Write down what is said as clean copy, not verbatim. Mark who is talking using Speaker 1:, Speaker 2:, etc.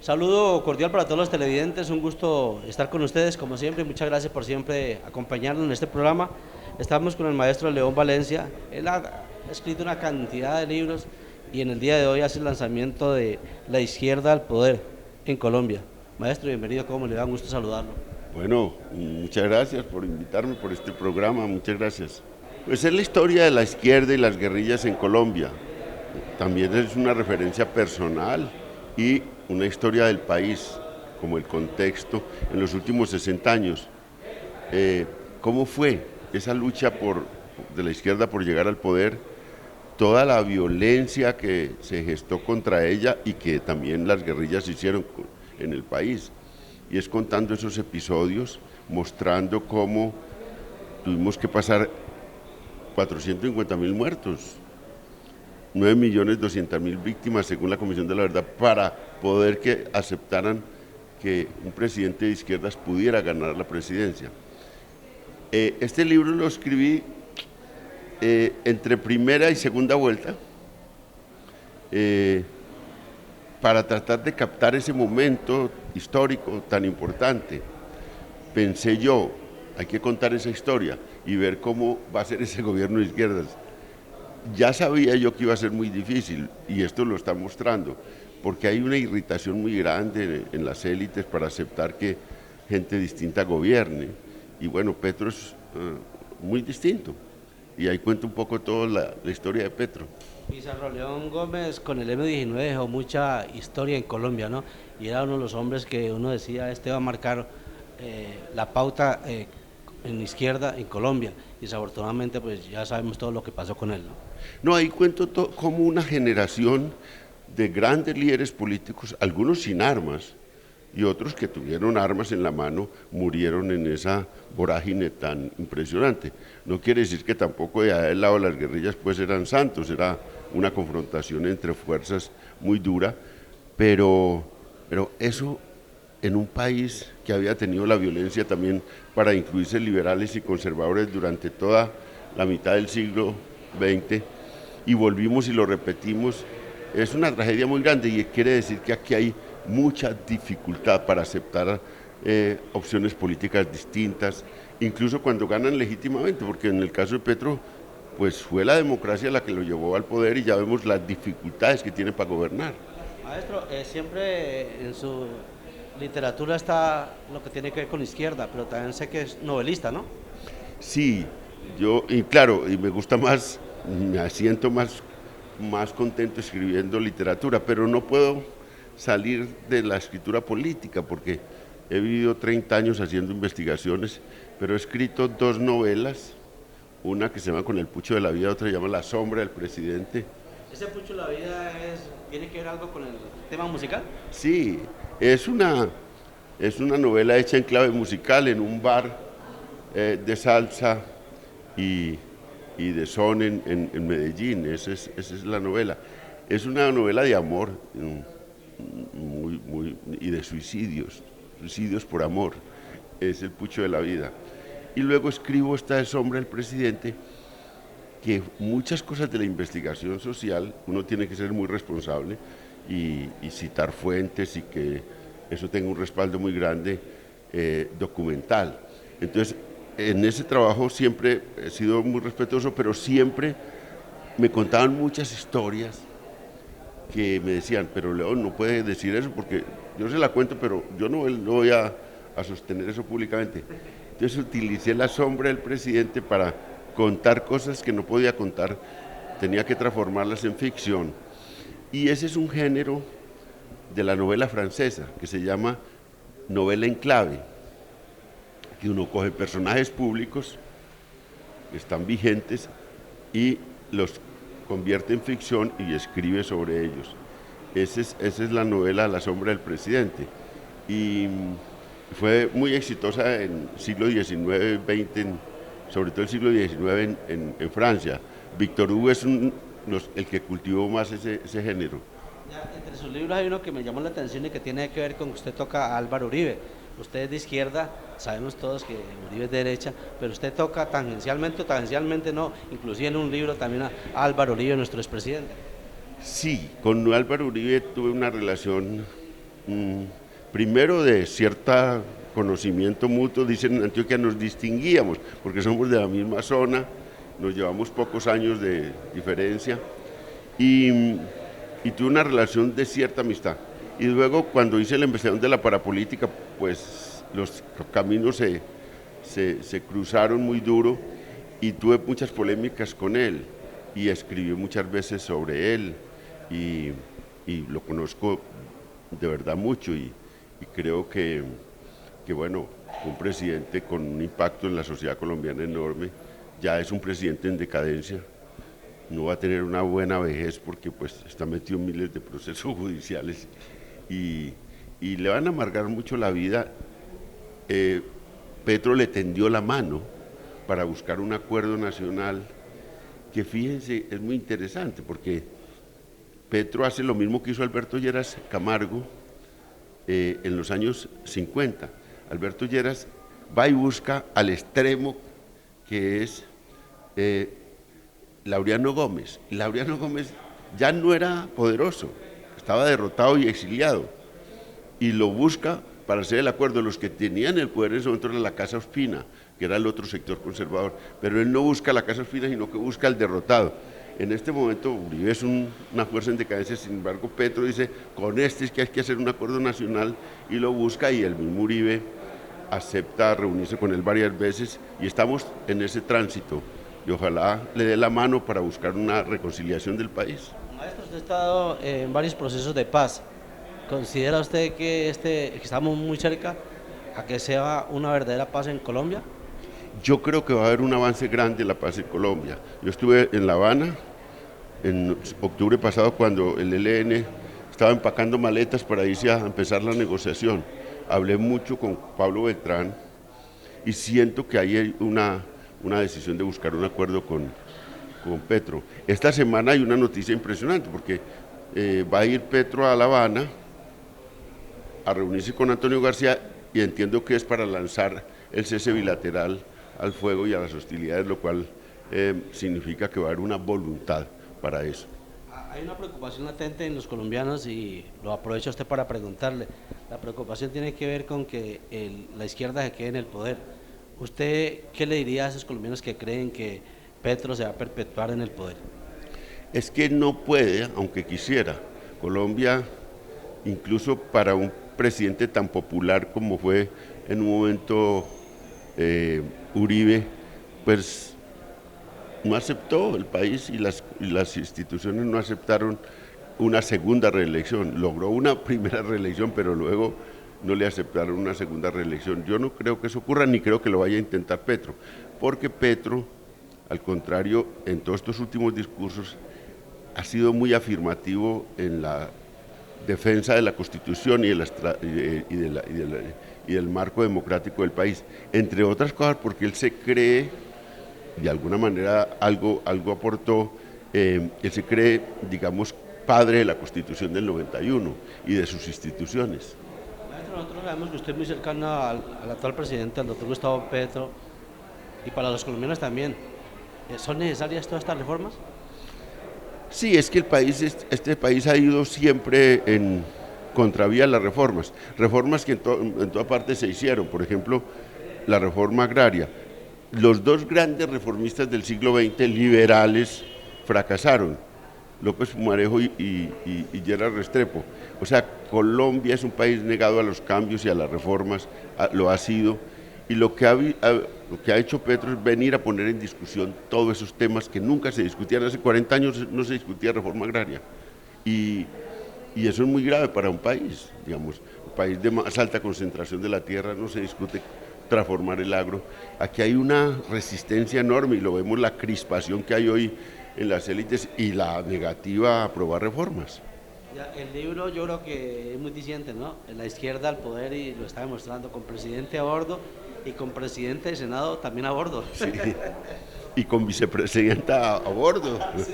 Speaker 1: Saludo cordial para todos los televidentes, un gusto estar con ustedes como siempre, muchas gracias por siempre acompañarnos en este programa. Estamos con el maestro León Valencia, él ha escrito una cantidad de libros y en el día de hoy hace el lanzamiento de La izquierda al poder en Colombia. Maestro, bienvenido, ¿cómo le da? Un gusto saludarlo.
Speaker 2: Bueno, muchas gracias por invitarme por este programa, muchas gracias. Pues es la historia de la izquierda y las guerrillas en Colombia. También es una referencia personal y una historia del país, como el contexto en los últimos 60 años. ¿Cómo fue esa lucha de la izquierda por llegar al poder? Toda la violencia que se gestó contra ella y que también las guerrillas hicieron en el país. Y es contando esos episodios, mostrando cómo tuvimos que pasar 450.000 muertos, 9.200.000 víctimas según la Comisión de la Verdad, para poder que aceptaran que un presidente de izquierdas pudiera ganar la presidencia. Este libro lo escribí entre primera y segunda vuelta, para tratar de captar ese momento histórico tan importante. Pensé yo, hay que contar esa historia y ver cómo va a ser ese gobierno de izquierdas. Ya sabía yo que iba a ser muy difícil y esto lo está mostrando, porque hay una irritación muy grande en las élites para aceptar que gente distinta gobierne. Y bueno, Petro es muy distinto. Y ahí cuento un poco toda la historia de Petro.
Speaker 1: Pizarro León Gómez con el M19 dejó mucha historia en Colombia, ¿no? Y era uno de los hombres que uno decía, este va a marcar la pauta en izquierda en Colombia. Y desafortunadamente, pues ya sabemos todo lo que pasó con él, ¿no?
Speaker 2: No, ahí cuento como una generación de grandes líderes políticos, algunos sin armas y otros que tuvieron armas en la mano, murieron en esa vorágine tan impresionante. No quiere decir que tampoco de aquel lado las guerrillas pues eran santos, era una confrontación entre fuerzas muy dura, pero eso en un país que había tenido la violencia también para incluirse liberales y conservadores durante toda la mitad del siglo XX, y volvimos y lo repetimos, es una tragedia muy grande y quiere decir que aquí hay mucha dificultad para aceptar opciones políticas distintas, incluso cuando ganan legítimamente, porque en el caso de Petro, pues fue la democracia la que lo llevó al poder y ya vemos las dificultades que tiene para gobernar.
Speaker 1: Maestro, siempre en su literatura está lo que tiene que ver con izquierda, pero también sé que es novelista, ¿no?
Speaker 2: Sí, y claro, y me gusta más, me siento más contento escribiendo literatura, pero no puedo salir de la escritura política porque he vivido 30 años haciendo investigaciones, pero he escrito 2 novelas, una que se llama Con el pucho de la vida, otra se llama La sombra del presidente.
Speaker 1: ¿Ese Pucho de la Vida tiene que ver algo con el tema musical?
Speaker 2: Sí, es una novela hecha en clave musical en un bar de salsa y, y de son en Medellín. Esa es la novela. Es una novela de amor y de suicidios por amor. Es el pucho de la vida. Y luego escribo esta de Sombra del Presidente, que muchas cosas de la investigación social uno tiene que ser muy responsable y citar fuentes y que eso tenga un respaldo muy grande documental. Entonces, en ese trabajo siempre he sido muy respetuoso, pero siempre me contaban muchas historias que me decían, pero León, no puede decir eso porque yo se la cuento, pero yo no voy a sostener eso públicamente. Entonces utilicé La sombra del presidente para contar cosas que no podía contar, tenía que transformarlas en ficción. Y ese es un género de la novela francesa que se llama novela en clave, que uno coge personajes públicos que están vigentes y los convierte en ficción y escribe sobre ellos. Esa es la novela La sombra del presidente. Y fue muy exitosa en siglo XIX, XX, sobre todo el siglo XIX en Francia. Víctor Hugo es el que cultivó más ese género.
Speaker 1: Ya, entre sus libros hay uno que me llamó la atención y que tiene que ver con que usted toca a Álvaro Uribe. Usted es de izquierda, sabemos todos que Uribe es de derecha, pero usted toca tangencialmente o tangencialmente no, inclusive en un libro también a Álvaro Uribe, nuestro expresidente.
Speaker 2: Sí, con Álvaro Uribe tuve una relación primero de cierto conocimiento mutuo, dicen en Antioquia nos distinguíamos, porque somos de la misma zona, nos llevamos pocos años de diferencia, y tuve una relación de cierta amistad. Y luego cuando hice la investigación de la parapolítica, pues los caminos se cruzaron muy duro y tuve muchas polémicas con él y escribí muchas veces sobre él y lo conozco de verdad mucho y creo que bueno, un presidente con un impacto en la sociedad colombiana enorme, ya es un presidente en decadencia, no va a tener una buena vejez porque pues está metido en miles de procesos judiciales y le van a amargar mucho la vida. Petro le tendió la mano para buscar un acuerdo nacional que, fíjense, es muy interesante porque Petro hace lo mismo que hizo Alberto Lleras Camargo en los años 50. Alberto Lleras va y busca al extremo que es Laureano Gómez. Laureano Gómez ya no era poderoso, estaba derrotado y exiliado, y lo busca para hacer el acuerdo. Los que tenían el poder en ese momento era la Casa Ospina, que era el otro sector conservador, pero él no busca la Casa Ospina, sino que busca al derrotado. En este momento Uribe es una fuerza en decadencia, sin embargo Petro dice, con este es que hay que hacer un acuerdo nacional, y lo busca, y el mismo Uribe acepta reunirse con él varias veces, y estamos en ese tránsito, y ojalá le dé la mano para buscar una reconciliación del país.
Speaker 1: Maestro, usted ha estado en varios procesos de paz. ¿Considera usted que estamos muy cerca a que sea una verdadera paz en Colombia?
Speaker 2: Yo creo que va a haber un avance grande en la paz en Colombia. Yo estuve en La Habana en octubre pasado cuando el ELN estaba empacando maletas para irse a empezar la negociación. Hablé mucho con Pablo Beltrán y siento que ahí hay una decisión de buscar un acuerdo con Petro. Esta semana hay una noticia impresionante porque va a ir Petro a La Habana a reunirse con Antonio García, y entiendo que es para lanzar el cese bilateral al fuego y a las hostilidades, lo cual significa que va a haber una voluntad para eso.
Speaker 1: Hay una preocupación latente en los colombianos y lo aprovecho a usted para preguntarle. La preocupación tiene que ver con que la izquierda se quede en el poder. ¿Usted qué le diría a esos colombianos que creen que Petro se va a perpetuar en el poder?
Speaker 2: Es que no puede, aunque quisiera. Colombia, incluso para un presidente tan popular como fue en un momento Uribe, pues no aceptó el país y las instituciones no aceptaron una segunda reelección. Logró una primera reelección, pero luego no le aceptaron una segunda reelección. Yo no creo que eso ocurra, ni creo que lo vaya a intentar Petro, porque Petro, al contrario, en todos estos últimos discursos, ha sido muy afirmativo en la defensa de la Constitución y del marco democrático del país, entre otras cosas porque él se cree, de alguna manera algo aportó, él se cree, digamos, padre de la Constitución del 91 y de sus instituciones.
Speaker 1: Maestro, nosotros sabemos que usted es muy cercano al actual presidente, al doctor Gustavo Petro, y para los colombianos también. ¿Son necesarias todas estas reformas?
Speaker 2: Sí, es que este país ha ido siempre en contravía de las reformas que en toda parte se hicieron, por ejemplo, la reforma agraria. Los dos grandes reformistas del siglo XX, liberales, fracasaron, López Pumarejo y Lleras Restrepo. O sea, Colombia es un país negado a los cambios y a las reformas, lo ha sido, y lo que ha hecho Petro es venir a poner en discusión todos esos temas que nunca se discutían. Hace 40 años no se discutía reforma agraria, y eso es muy grave para un país, digamos, un país de más alta concentración de la tierra, no se discute transformar el agro. Aquí hay una resistencia enorme y lo vemos, la crispación que hay hoy en las élites y la negativa a aprobar reformas.
Speaker 1: Ya, el libro yo creo que es muy diciente, ¿no? En la izquierda al poder, y lo está demostrando con presidente a bordo y con presidente del Senado también a bordo.
Speaker 2: Sí. Y con vicepresidenta a bordo.
Speaker 1: Sí.